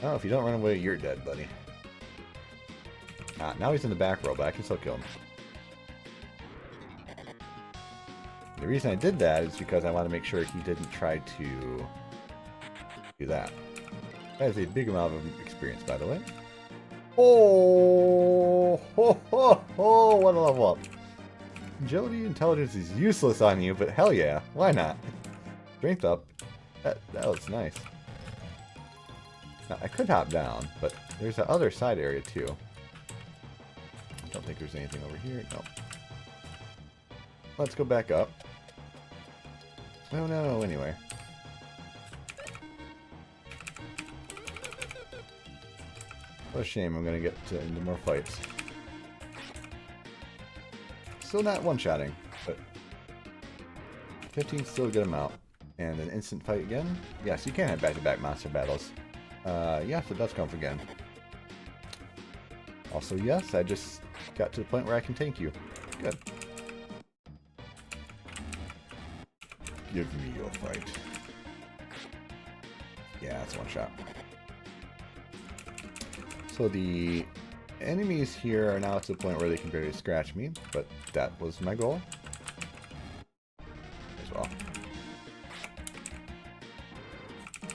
[SPEAKER 1] Oh, if you don't run away, you're dead, buddy. Ah, now he's in the back row, but I can still kill him. The reason I did that is because I want to make sure he didn't try to do that. That is a big amount of experience, by the way. Oh, ho, ho, ho, what a level up. Agility intelligence is useless on you, but hell yeah, why not? Strength up. That was nice. Now, I could hop down, but there's the other side area too. I don't think there's anything over here. No. Let's go back up. Oh no, anyway. What a shame, I'm gonna get into more fights. Still not one-shotting, but 15's still a good amount. And an instant fight again? Yes, you can have back-to-back monster battles. Yes, it does come again. Also, yes, I just got to the point where I can tank you. Good. Give me your fight. Yeah, it's one shot. So the enemies here are now to the point where they can barely scratch me, but that was my goal as well.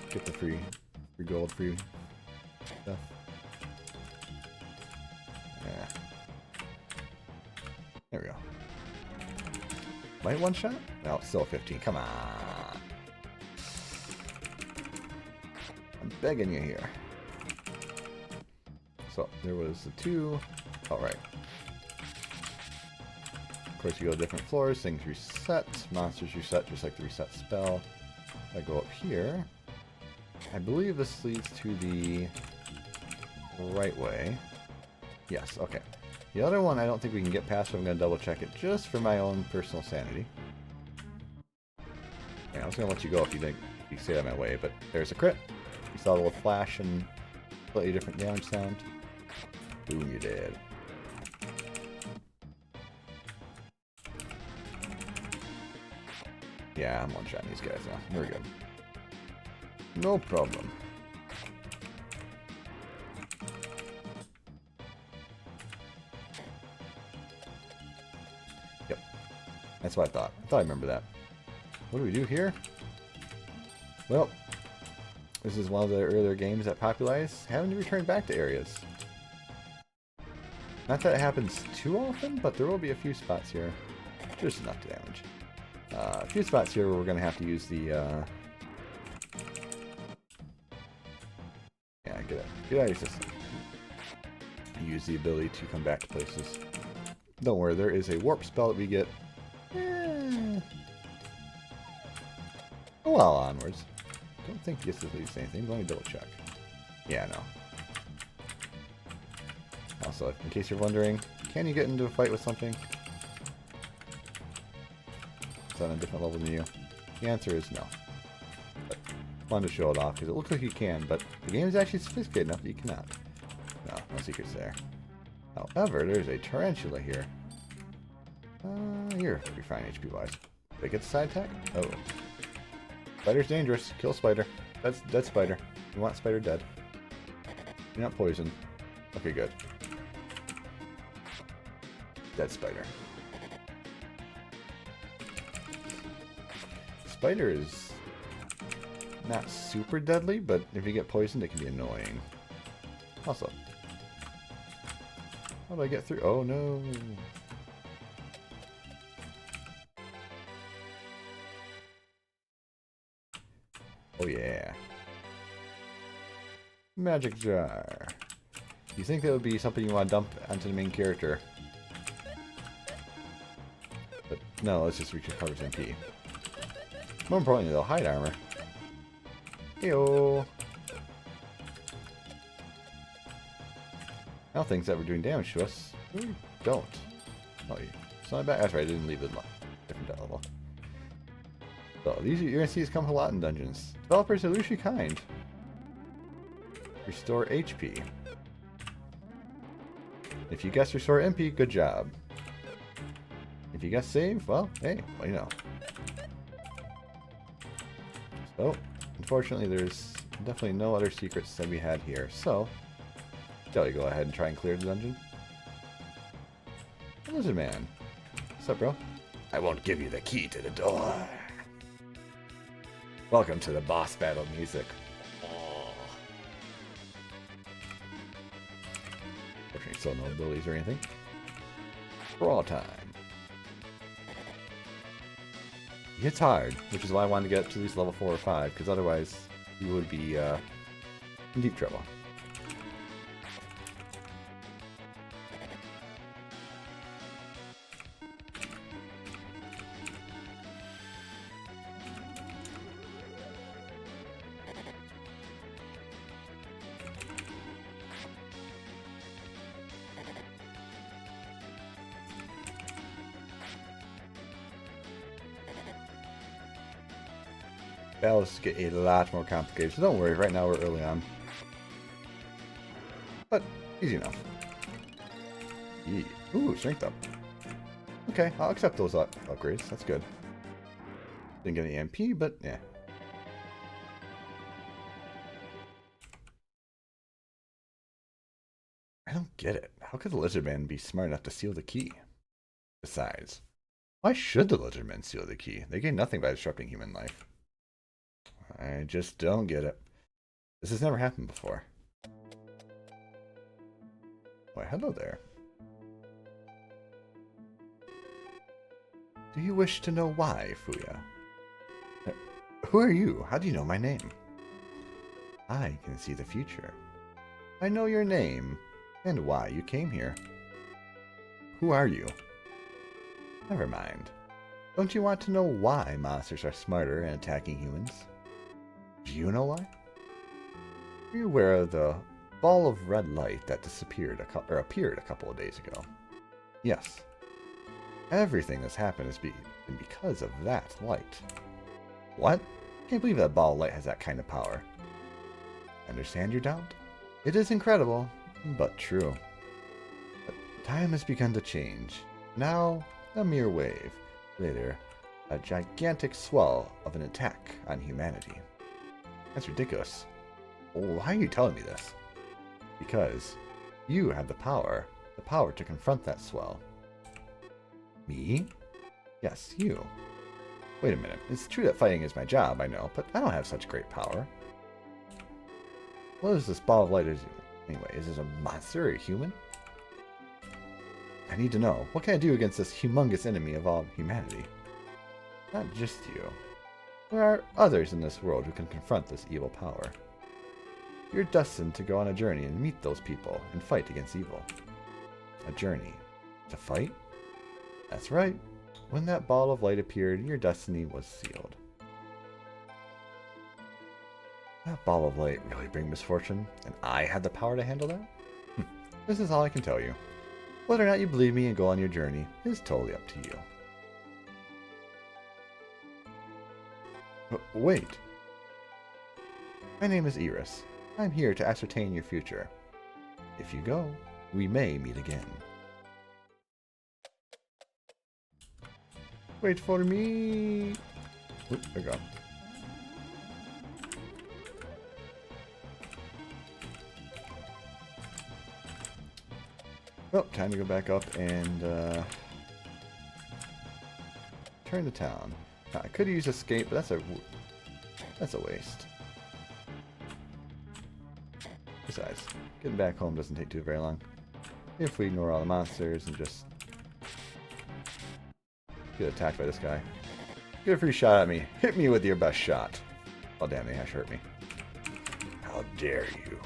[SPEAKER 1] Get the free gold, free stuff. Yeah. There we go. Might one shot? No, it's still 15. Come on. I'm begging you here. So, there was the 2. Alright. Of course, you go to different floors, things reset, monsters reset just like the reset spell. I go up here. I believe this leads to the right way. Yes, okay. The other one I don't think we can get past, so I'm going to double check it just for my own personal sanity. Yeah, I was going to let you go if you didn't stay out of my way, but there's a crit. You saw the little flash and slightly different damage sound. Boom, you did. Yeah, I'm one-shotting these guys now. We're good. No problem. Yep. That's what I thought. I thought I remember that. What do we do here? Well, this is one of the earlier games that popularized having to return back to areas. Not that it happens too often, but there will be a few spots here. Just enough damage. A few spots here where we're going to have to use the... Yeah, get out of your system. Use the ability to come back to places. Don't worry, there is a warp spell that we get a while onwards. Don't think this leads to anything. Let me double check. Yeah, no. Also, in case you're wondering, can you get into a fight with something? Is on a different level than you? The answer is no. But fun to show it off because it looks like you can, but the game is actually sophisticated enough that you cannot. No, no secrets there. However, there's a tarantula here. You're fine HP wise. Did I get the side attack? Oh. Spider's dangerous. Kill spider. That's dead spider. You want spider dead. You're not poisoned. Okay, good. Dead spider. Spider is not super deadly, but if you get poisoned, it can be annoying. Also, how do I get through? Oh no! Oh yeah. Magic jar. You think that would be something you want to dump onto the main character? But no, let's just recover MP. More importantly though, hide armor. Heyo. Now things that were doing damage to us, we don't. Oh, it's not bad. That's right, I didn't leave it different level. So these you're gonna see these come a lot in dungeons. Developers are usually kind. Restore HP. If you guess restore MP, good job. If you guess save, well, hey, well, you know. So, unfortunately, there's definitely no other secrets that we had here. So, shall we go ahead and try and clear the dungeon? Lizard Man. What's up, bro? I won't give you the key to the door. Welcome to the boss battle music. Fortunately, still no abilities or anything. Brawl time. It's hard, which is why I wanted to get up to at least level 4 or 5, because otherwise you would be in deep trouble. Battles get a lot more complicated, so don't worry, right now we're early on. But, easy enough. Yeah. Ooh, strength up. Okay, I'll accept those upgrades, that's good. Didn't get any MP, but yeah. I don't get it. How could the Lizard Man be smart enough to steal the key? Besides, why should the Lizard Man steal the key? They gain nothing by disrupting human life. I just don't get it. This has never happened before. Why, hello there. Do you wish to know why, Fuuya? Who are you? How do you know my name? I can see the future. I know your name and why you came here. Who are you? Never mind. Don't you want to know why monsters are smarter and attacking humans? Do you know why? Are you aware of the ball of red light that disappeared appeared a couple of days ago? Yes. Everything that's happened has been because of that light. What? Can't believe that ball of light has that kind of power. Understand your doubt? It is incredible, but true. But time has begun to change. Now, a mere wave. Later, a gigantic swell of an attack on humanity. That's ridiculous. Why are you telling me this? Because you have the power to confront that swell. Me? Yes, you. Wait a minute. It's true that fighting is my job, I know, but I don't have such great power. What is this ball of light? Anyway, is this a monster or a human? I need to know. What can I do against this humongous enemy of all humanity? Not just you. There are others in this world who can confront this evil power. You're destined to go on a journey and meet those people and fight against evil. A journey. To fight? That's right. When that ball of light appeared, your destiny was sealed. That ball of light really bring misfortune, and I had the power to handle that? This is all I can tell you. Whether or not you believe me and go on your journey is totally up to you. Wait. My name is Iris. I'm here to ascertain your future. If you go, we may meet again. Wait for me. Oop, there we go. Well, time to go back up and turn to town. Now, I could use escape, but that's a waste. Besides, getting back home doesn't take too very long. If we ignore all the monsters and just get attacked by this guy. Get a free shot at me. Hit me with your best shot. Oh damn, they actually hurt me. How dare you.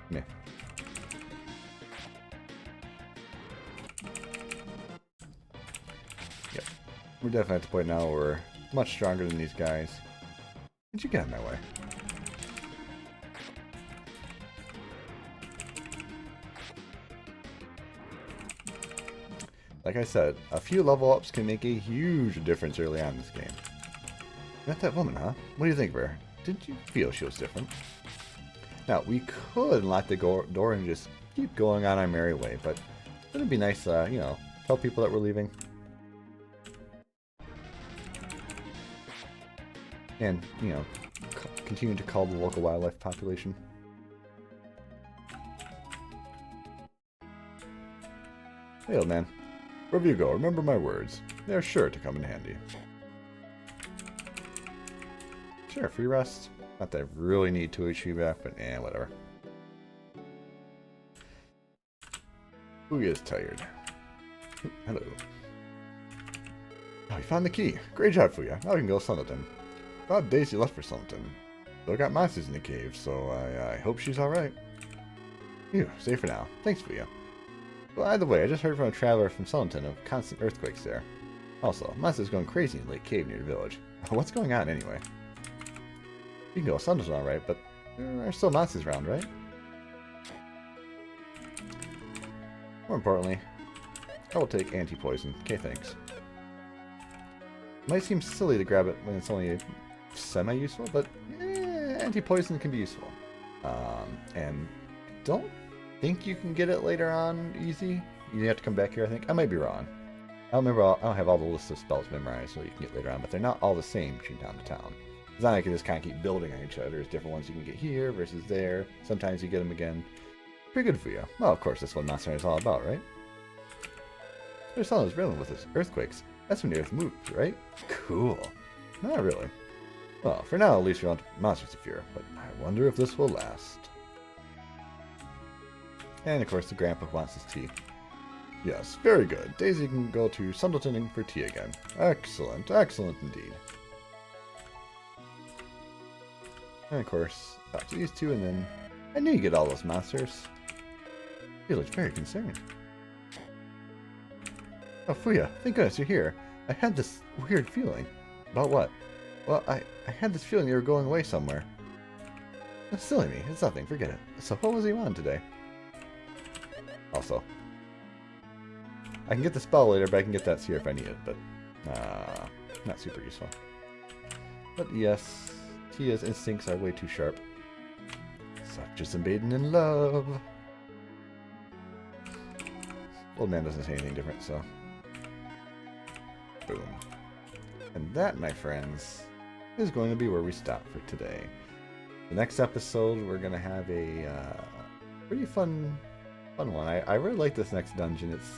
[SPEAKER 1] Meh. Yep. We're definitely at the point now where we're much stronger than these guys. Did you get in my way? Like I said, a few level ups can make a huge difference early on in this game. Not that woman, huh? What do you think of her? Did you feel she was different? Now, we could lock the door and just keep going on our merry way, but it'd be nice to, you know, tell people that we're leaving. And, you know, continue to call the local wildlife population. Hey, old man. Wherever you go, remember my words. They're sure to come in handy. Sure, free rest. Not that I really need 2 HP back, but whatever. Fuuya is tired. Hello. Oh, you found the key. Great job, Fuuya. Now we can go Sunderton. About days you left for Sunderton. Still got monsters in the cave, so I hope she's alright. Phew, safe for now. Thanks, Fuuya. By the way, I just heard from a traveler from Sunderton of constant earthquakes there. Also, monsters going crazy in the lake cave near the village. What's going on anyway? You can go Sunderton alright, but there are still monsters around, right? More importantly, I will take anti-poison. Okay, thanks. Might seem silly to grab it when it's only semi-useful, but anti-poison can be useful. And don't think you can get it later on easy. You have to come back here, I think. I might be wrong. I don't have all the list of spells memorized so you can get later on, but they're not all the same between town to town. It's not like you just kind of keep building on each other. There's different ones you can get here versus there. Sometimes you get them again. Pretty good for you. Well, of course, that's what Monster Hunter is all about, right? There's someone who's riddled with this earthquakes. That's when the earth moves, right? Cool. Not really. Well, for now, at least we don't have monsters to fear, but I wonder if this will last. And of course, the grandpa wants his tea. Yes, very good. Daisy can go to Sunderton for tea again. Excellent, excellent indeed. And of course, back to these two, and then I knew you get all those monsters. He looks very concerned. Oh, Fuuya, thank goodness you're here. I had this weird feeling. About what? Well, I had this feeling you were going away somewhere. That's silly me. It's nothing. Forget it. So what was he on today? Also, I can get the spell later, but I can get that here if I need it, but not super useful. But yes, Tia's instincts are way too sharp. Such as a maiden in love. Old man doesn't say anything different, so. Boom. And that, my friends, is going to be where we stop for today. The next episode, we're going to have a pretty fun one. I really like this next dungeon. It's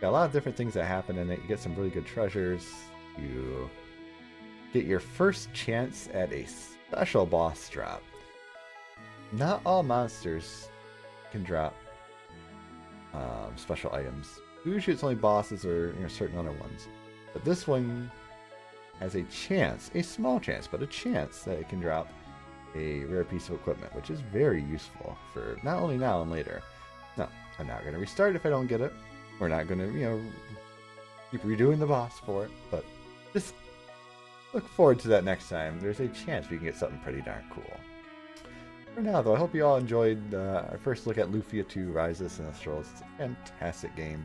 [SPEAKER 1] got a lot of different things that happen in it. You get some really good treasures. You get your first chance at a special boss drop. Not all monsters can drop special items. Usually it's only bosses or certain other ones. But this one has a chance, a small chance, but a chance that it can drop a rare piece of equipment, which is very useful for not only now and later. No, I'm not going to restart if I don't get it. We're not going to, keep redoing the boss for it, but just look forward to that next time. There's a chance we can get something pretty darn cool. For now, though, I hope you all enjoyed our first look at Lufia 2 Rise of the Sinistrals. It's a fantastic game.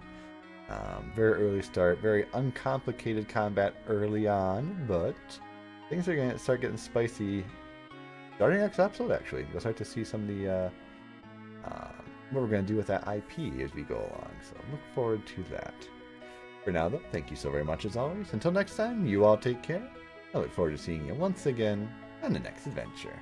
[SPEAKER 1] Very early start, very uncomplicated combat early on, but things are going to start getting spicy starting next episode, actually. You'll start to see some of the what we're going to do with that IP as we go along, so look forward to that. For now, though, thank you so very much as always. Until next time, you all take care. I look forward to seeing you once again on the next adventure.